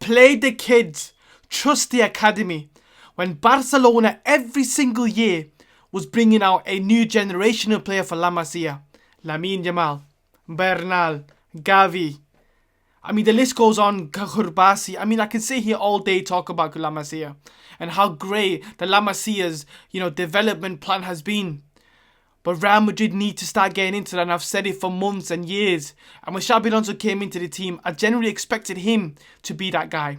play the kids, trust the academy. When Barcelona every single year was bringing out a new generational player for La Masia. Lamine Yamal, Bernal, Gavi. I mean, the list goes on. Kurbasi. I mean, I can sit here all day talk about La Masia and how great the La Masia's, development plan has been. But Real Madrid need to start getting into that, and I've said it for months and years. And when Xabi Alonso came into the team, I generally expected him to be that guy.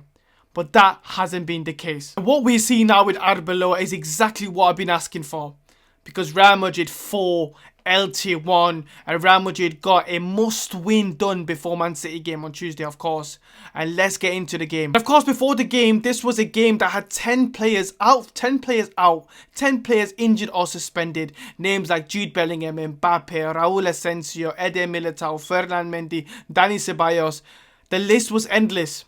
But that hasn't been the case. And what we see now with Arbeloa is exactly what I've been asking for. Because Real Madrid 4, Elche 1, and Real Madrid got a must-win done before Man City game on Tuesday, of course. And let's get into the game. Of course, before the game, this was a game that had 10 players out, 10 players injured or suspended. Names like Jude Bellingham, Mbappe, Raúl Asensio, Eder Militao, Ferland Mendy, Dani Ceballos. The list was endless.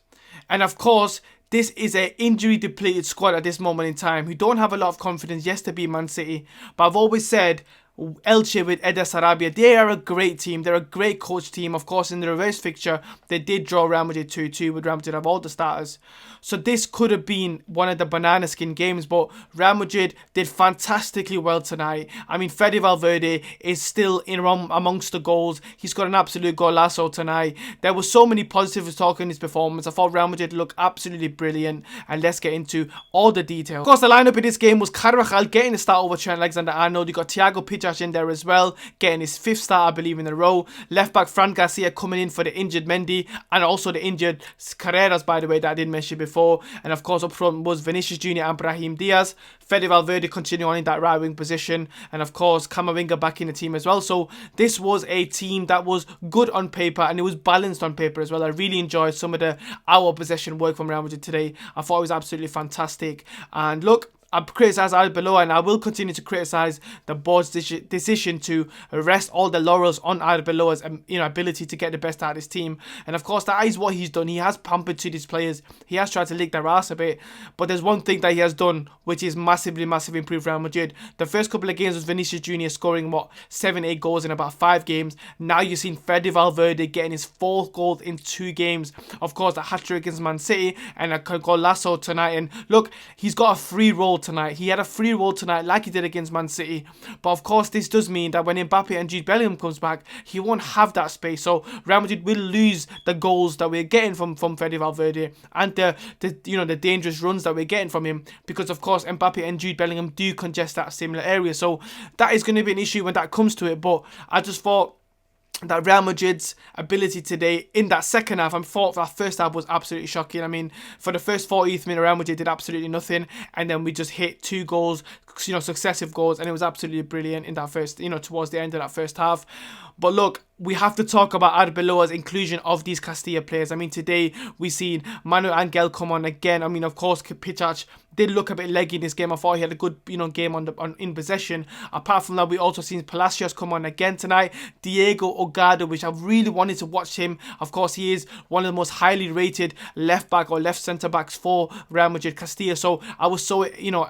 And of course, this is an injury-depleted squad at this moment in time who don't have a lot of confidence, yes, to beat Man City. But I've always said, Elche with Eder Sarabia, they are a great team. They're a great coach team. Of course, in the reverse fixture, they did draw Real Madrid 2-2 with Real Madrid have all the starters. So this could have been one of the banana skin games, but Real Madrid did fantastically well tonight. I mean, Fede Valverde is still in amongst the goals. He's got an absolute golazo tonight. There were so many positives talking in his performance. I thought Real Madrid looked absolutely brilliant, and let's get into all the details. Of course, the lineup in this game was Carvajal getting the start over Trent Alexander-Arnold. You got Thiago Pitach in there as well, getting his 5th start, I believe, in a row. Left back Fran Garcia coming in for the injured Mendy, and also the injured Carreras, by the way, that I didn't mention before. And of course, up front was Vinicius Jr. and Brahim Diaz. Fede Valverde continuing on in that right wing position, and of course Camavinga back in the team as well. So this was a team that was good on paper, and it was balanced on paper as well. I really enjoyed some of the hour possession work from Real Madrid today. I thought it was absolutely fantastic. And look, I've criticised Arbeloa, and I will continue to criticise the board's decision to rest all the laurels on Arbeloa's ability to get the best out of his team. And of course, that is what he's done. He has pampered to these players. He has tried to lick their ass a bit. But there's one thing that he has done, which is massively improved Real Madrid. The first couple of games was Vinicius Jr. scoring, 7-8 goals in about 5 games. Now you've seen Fede Valverde getting his 4th goal in 2 games. Of course, the hat-trick against Man City and a golazo tonight. And look, he's got a free role tonight. He had a free role tonight like he did against Man City. But of course, this does mean that when Mbappe and Jude Bellingham comes back, he won't have that space. So Real Madrid will lose the goals that we're getting from Fede Valverde and the dangerous runs that we're getting from him, because of course Mbappe and Jude Bellingham do congest that similar area. So that is going to be an issue when that comes to it. But I just thought that Real Madrid's ability today in that second half, I thought that first half was absolutely shocking. I mean, for the first 40th minute, Real Madrid did absolutely nothing, and then we just hit 2 goals, successive goals, and it was absolutely brilliant in that first, towards the end of that first half. But look, we have to talk about Arbeloa's inclusion of these Castilla players. I mean, today we've seen Manuel Angel come on again. I mean, of course, Pitach did look a bit leggy in this game. I thought he had a good, game in possession. Apart from that, we also seen Palacios come on again tonight. Diego Ogado, which I really wanted to watch him. Of course, he is one of the most highly rated left back or left centre backs for Real Madrid Castilla. So I was so,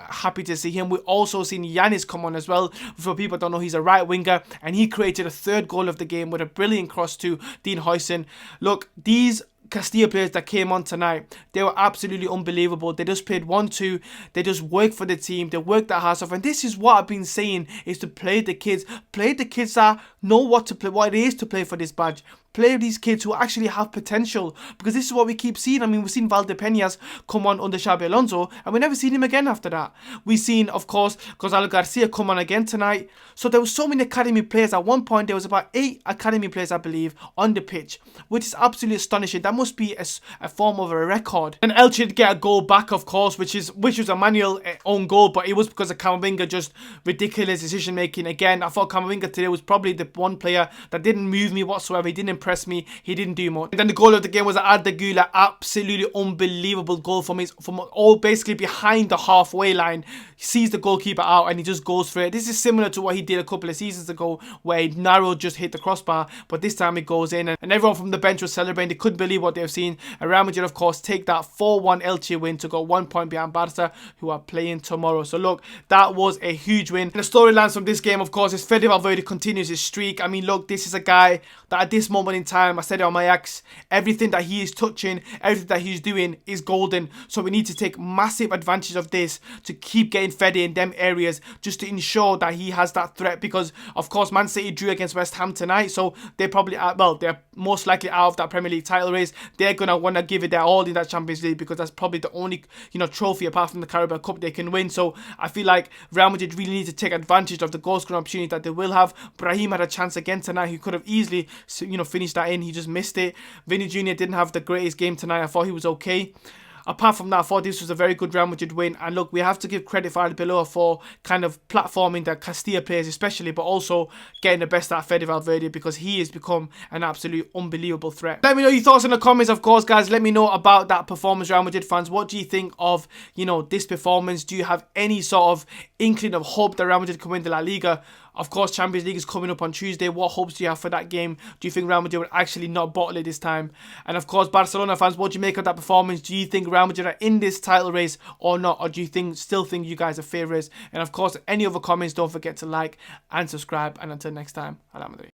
happy to see him. We also seen Yanis come on as well. For people that don't know, he's a right winger, and he created a 3rd goal of the game with a brilliant cross to Dean Huijsen. Look, these Castilla players that came on tonight, they were absolutely unbelievable. They just played 1-2. They just worked for the team. They worked their hearts off. And this is what I've been saying, is to play the kids. Play the kids that know what it is to play for this badge. Play these kids who actually have potential, because this is what we keep seeing. I mean, we've seen Valdepeñas come on under Xabi Alonso, and we've never seen him again after that. We've seen, of course, Gonzalo Garcia come on again tonight. So there were so many academy players. At one point, there was about 8 academy players, I believe, on the pitch, which is absolutely astonishing. That must be a form of a record. And Elche did get a goal back, of course, which was a manual own goal, but it was because of Camavinga just ridiculous decision making again. I thought Camavinga today was probably the one player that didn't move me whatsoever. He didn't impress me. He didn't do much. And then the goal of the game was Arda Güler. Absolutely unbelievable goal from all basically behind the halfway line. He sees the goalkeeper out and he just goes for it. This is similar to what he did a couple of seasons ago, where he narrowed, just hit the crossbar, but this time it goes in, and everyone from the bench was celebrating. They couldn't believe what they've seen. And Real Madrid, of course, take that 4-1 Elche win to go 1 point behind Barca, who are playing tomorrow. So look, that was a huge win. And the storylines from this game, of course, is Fede Valverde continues his streak. I mean, look, this is a guy that at this moment point in time, I said it on my ex, everything that he is touching, everything that he's doing is golden. So we need to take massive advantage of this to keep getting Fede in them areas, just to ensure that he has that threat. Because of course Man City drew against West Ham tonight, so they're probably they're most likely out of that Premier League title race. They're gonna want to give it their all in that Champions League, because that's probably the only trophy apart from the Carabao Cup they can win. So I feel like Real Madrid really need to take advantage of the goal scoring opportunity that they will have. Brahim had a chance again tonight. He could have easily finished that in. He just missed it. Vinny Jr. didn't have the greatest game tonight. I thought he was okay. Apart from that, I thought this was a very good Real Madrid win. And look, we have to give credit for Arbeloa for kind of platforming the Castilla players especially, but also getting the best out of Fede Valverde, because he has become an absolute unbelievable threat. Let me know your thoughts in the comments, of course, guys. Let me know about that performance, Real Madrid fans. What do you think of, this performance? Do you have any sort of inkling of hope that Real Madrid can win the La Liga? Of course, Champions League is coming up on Tuesday. What hopes do you have for that game? Do you think Real Madrid will actually not bottle it this time? And of course, Barcelona fans, what do you make of that performance? Do you think Real Madrid are in this title race or not? Or do you still think you guys are favourites? And of course, any other comments, don't forget to like and subscribe. And until next time, Hala Madrid.